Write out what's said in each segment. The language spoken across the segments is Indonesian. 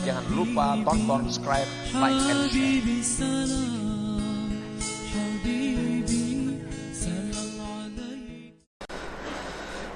Jangan lupa tonton, subscribe, like, and share.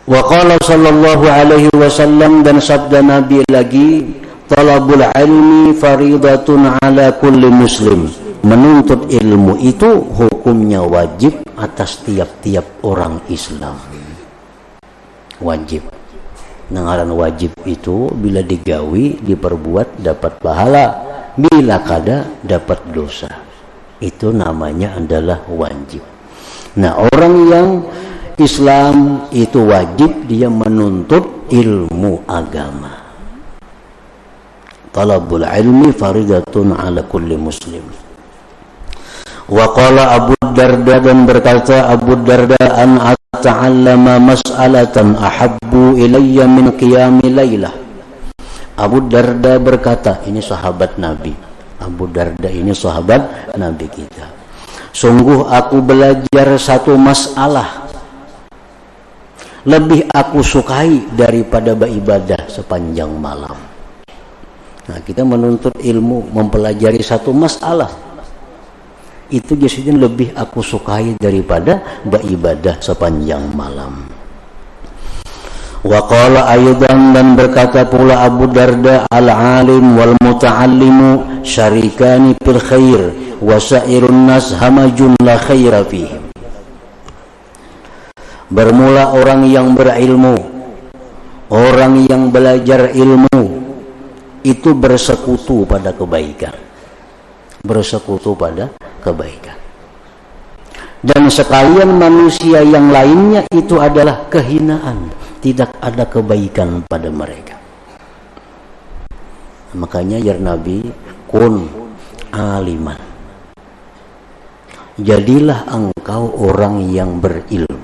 Wa qala sallallahu alaihi wasallam, dan sabda Nabi lagi, talabul ilmi faridatun ala kulli muslim. Menuntut ilmu itu hukumnya wajib atas tiap-tiap orang Islam. Wajib. Ngaran wajib itu bila digawi, diperbuat dapat pahala, bila kada dapat dosa. Itu namanya adalah wajib. Nah, orang yang Islam itu wajib dia menuntut ilmu agama. Talabul ilmi faridatun ala kulli muslim. Wa qala Abu Darda, dan berkata Abu Darda, an ata'allama mas'alatan ahabbu ilayya min qiyami laylah. Abu Darda berkata, ini sahabat Nabi. Abu Darda ini sahabat Nabi kita. Sungguh aku belajar satu masalah lebih aku sukai daripada beribadah sepanjang malam. Nah, kita menuntut ilmu, mempelajari satu masalah, itu jadi lebih aku sukai daripada beribadah sepanjang malam. Wa qala aydan, dan berkata pula Abu Darda, al-alim wal muta'allimu syarikani fil khair wa sa'irun nas hamajun la khaira fihim. Bermula orang yang berilmu, orang yang belajar ilmu itu bersekutu pada kebaikan. Bersekutu pada kebaikan. Dan sekalian manusia yang lainnya itu adalah kehinaan, tidak ada kebaikan pada mereka. Makanya ya Nabi, kun aliman, jadilah engkau orang yang berilmu.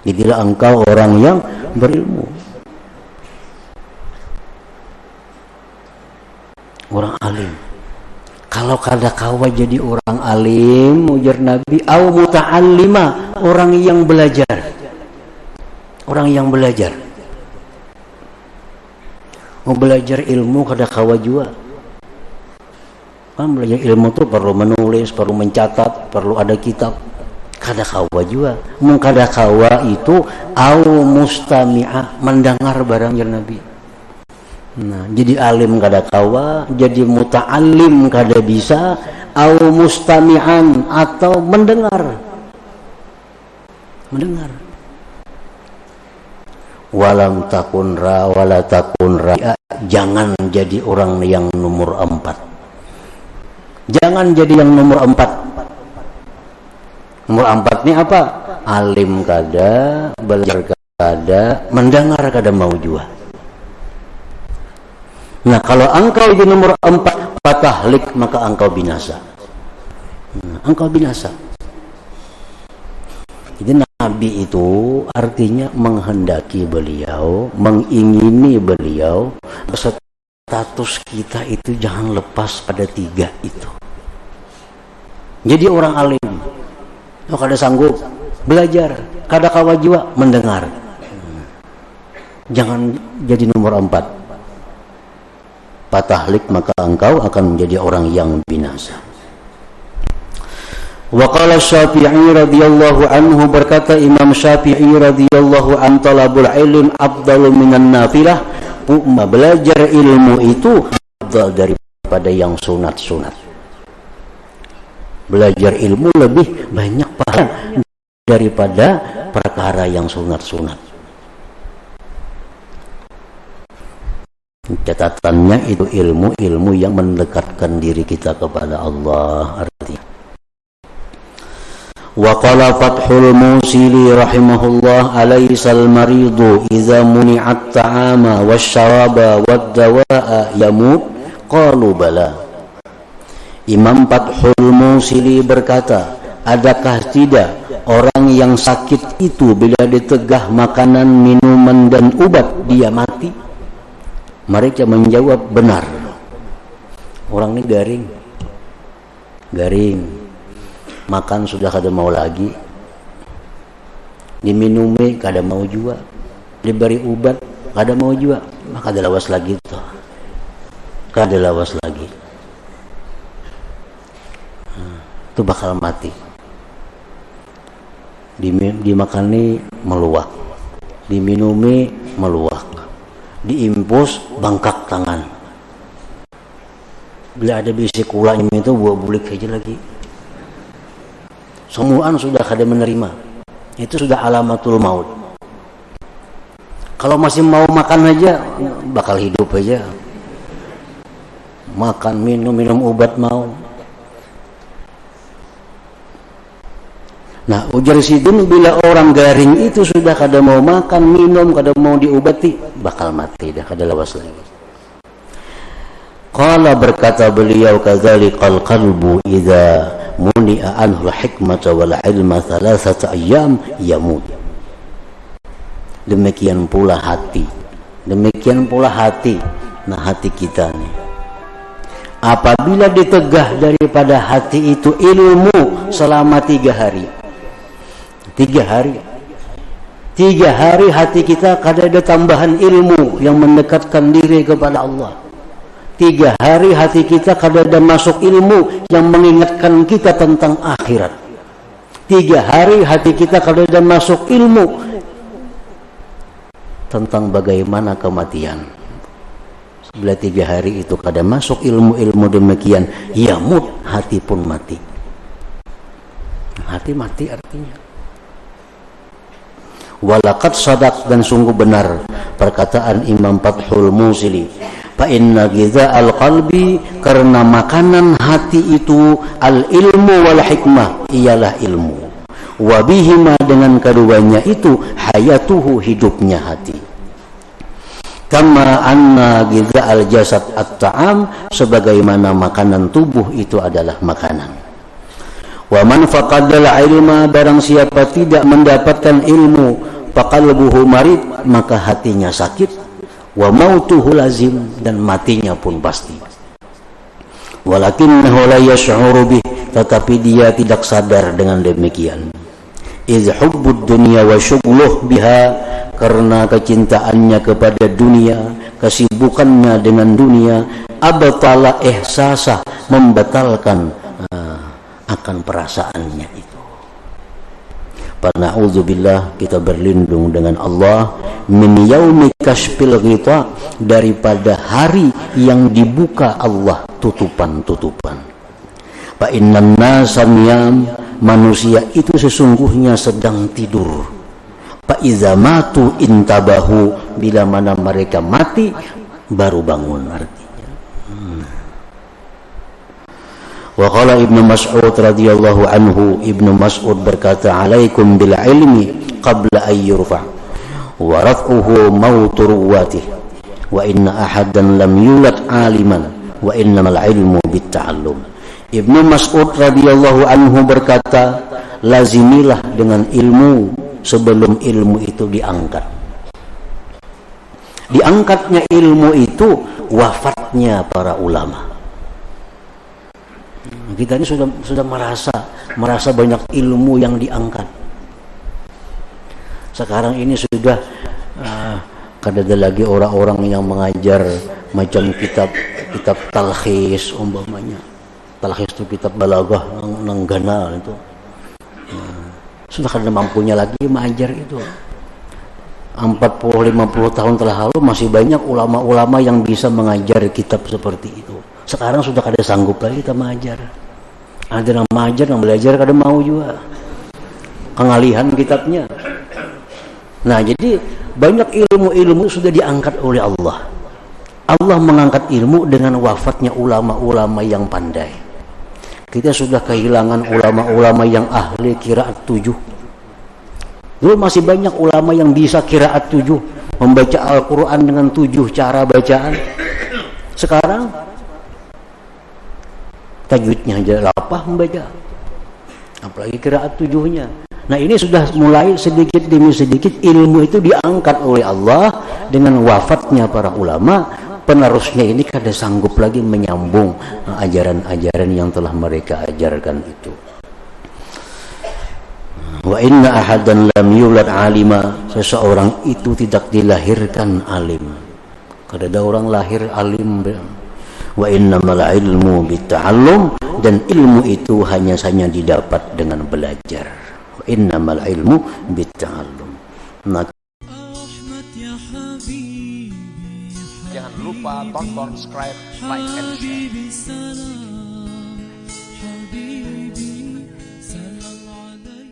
Jadilah engkau orang yang berilmu, orang alim. Kalau kada kawa jadi orang alim, ujar Nabi, au muta'allima, orang yang belajar. Orang yang belajar. Mau belajar ilmu kada kawa juga. Kan belajar ilmu itu perlu menulis, perlu mencatat, perlu ada kitab. Kada kawa juga. Mau kada kawa itu au mustami'ah, mendengar barang ya Nabi. Nah, jadi alim kada kawa, jadi muta'allim kada bisa, au mustami'an, atau mendengar. Mendengar. Walam takun ra wala takun ra. Jangan jadi orang yang nomor 4. Jangan jadi yang nomor 4. Nomor 4 ini apa? Alim kada, belajar kada, mendengar kada mau juga. Nah, kalau engkau di nomor 4 patahlik, maka engkau binasa. Engkau binasa. Jadi Nabi itu artinya menghendaki beliau, mengingini beliau, status kita itu jangan lepas pada 3 itu. Jadi orang alim, kada sanggup belajar, kada kawa jiwa mendengar. Jangan jadi nomor 4. Patahlik, maka engkau akan menjadi orang yang binasa. Wa qala Syafi'i radhiyallahu anhu, berkata Imam Syafi'i radhiyallahu an, talabul ilm afdalu minan nafilah. Belajar ilmu itu afdal daripada yang sunat-sunat. Belajar ilmu lebih banyak pahala daripada perkara yang sunat-sunat. Catatannya itu ilmu yang mendekatkan diri kita kepada Allah, artinya. Wa qala Fathul Musili rahimahullah, alaysal maridu idza muni'at ta'ama wasyaraba wad-dawa'a yamut? Qalu bala. Imam Fathul Musili berkata, adakah tidak orang yang sakit itu bila ditegah makanan, minuman dan obat dia mati? Mereka menjawab, benar. Orang ini garing, makan sudah kada mau lagi, diminumi kada mau juga, diberi obat kada mau juga, maka ada lawas lagi tuh, kada lawas lagi, itu bakal mati. Dimakani meluak, diminumi meluak, diimpus bangkak tangan. Bila ada bisik ulanya itu buah bulik aja lagi. Semuaan sudah kada menerima. Itu sudah alamatul maut. Kalau masih mau makan aja, bakal hidup aja. Makan, minum obat mau. Nah, ujar Sidun, bila orang garing itu sudah kada mau makan, minum, kada mau diobati, bakal mati dah, kada lawas lagi. Qala, berkata beliau, kadzalikal qalbu idza muni'a anhu al-hikmata wal ilma thalathata ayyam yamut. Demikian pula hati. Demikian pula hati. Nah, hati kita nih, apabila ditegah daripada hati itu ilmu selama 3 hari. 3 hari. 3 hari hati kita kada ada tambahan ilmu yang mendekatkan diri kepada Allah. 3 hari hati kita kada ada masuk ilmu yang mengingatkan kita tentang akhirat. 3 hari hati kita kada ada masuk ilmu tentang bagaimana kematian. Bila 3 hari itu kada masuk ilmu-ilmu demikian, yamut, hati pun mati. Hati mati artinya. Walaqad sadaq, dan sungguh benar perkataan Imam Fathul Musili, fa inna ghidha'al qalbi, karena makanan hati itu al ilmu wal hikmah, ialah ilmu, wa bihima, dengan keduanya itu hayatuhu, hidupnya hati. Kama anna ghidha'al jasad at-ta'am, sebagaimana makanan tubuh itu adalah makanan. Wa man faqadal ilma, barang siapa tidak mendapatkan ilmu, faqalbuhu marid, maka hatinya sakit. Wa mautuhu lazim, dan matinya pun pasti. Walakinnahu la yash'uru bih, tetapi dia tidak sadar dengan demikian. Iz hubbud dunya wa syughluh biha, karena kecintaannya kepada dunia, kesibukannya dengan dunia, abtala ihsasah, membatalkan akan perasaannya itu. Na'udzubillah, kita berlindung dengan Allah, min yaumi kashfil ghita, daripada hari yang dibuka Allah tutupan-tutupan. Fa innan nasa niyam, manusia itu sesungguhnya sedang tidur. Fa iza matu intabahu, bila mana mereka mati baru bangun artinya. Wa qala Ibnu Mas'ud radhiyallahu anhu, Ibnu Mas'ud berkata, alaikum bil ilmi qabla an yurfa wa raf'uhu mautu ruwatih wa inna ahadan lam yulad aliman wa innamal ilmu bit ta'allum. Ibnu Mas'ud radhiyallahu anhu berkata, lazimilah dengan ilmu sebelum ilmu itu diangkat. Diangkatnya ilmu itu wafatnya para ulama. Kita ini sudah merasa banyak ilmu yang diangkat. Sekarang ini sudah kada ada lagi orang-orang yang mengajar macam kitab talkhis umpamanya. Talkhis itu kitab balaghah nenggana itu. Sudah kada mampunya lagi mengajar itu. 40-50 tahun telah lalu masih banyak ulama-ulama yang bisa mengajar kitab seperti itu. Sekarang sudah kada sanggup lagi kita mengajar. Ada yang mengajar, yang belajar kada mau juga. Pengalihan kitabnya. Nah, jadi banyak ilmu-ilmu sudah diangkat oleh Allah. Allah mengangkat ilmu dengan wafatnya ulama-ulama yang pandai. Kita sudah kehilangan ulama-ulama yang ahli qiraat 7. Dulu masih banyak ulama yang bisa qiraat 7, membaca Al-Quran dengan 7 cara bacaan. Sekarang tajwidnya aja lapah membaca, apalagi qiraat 7-nya. Nah, ini sudah mulai sedikit demi sedikit ilmu itu diangkat oleh Allah dengan wafatnya para ulama. Penerusnya ini kada sanggup lagi menyambung ajaran-ajaran yang telah mereka ajarkan itu. Wa inna ahadan lam yulad alima, seseorang itu tidak dilahirkan alim. Kalau ada orang lahir alim. Wa innamal ilmu bitta'allum, dan ilmu itu hanya saja didapat dengan belajar. Wa innamal ilmu bitta'allum. Nah, jangan lupa tonton, subscribe, like, and share.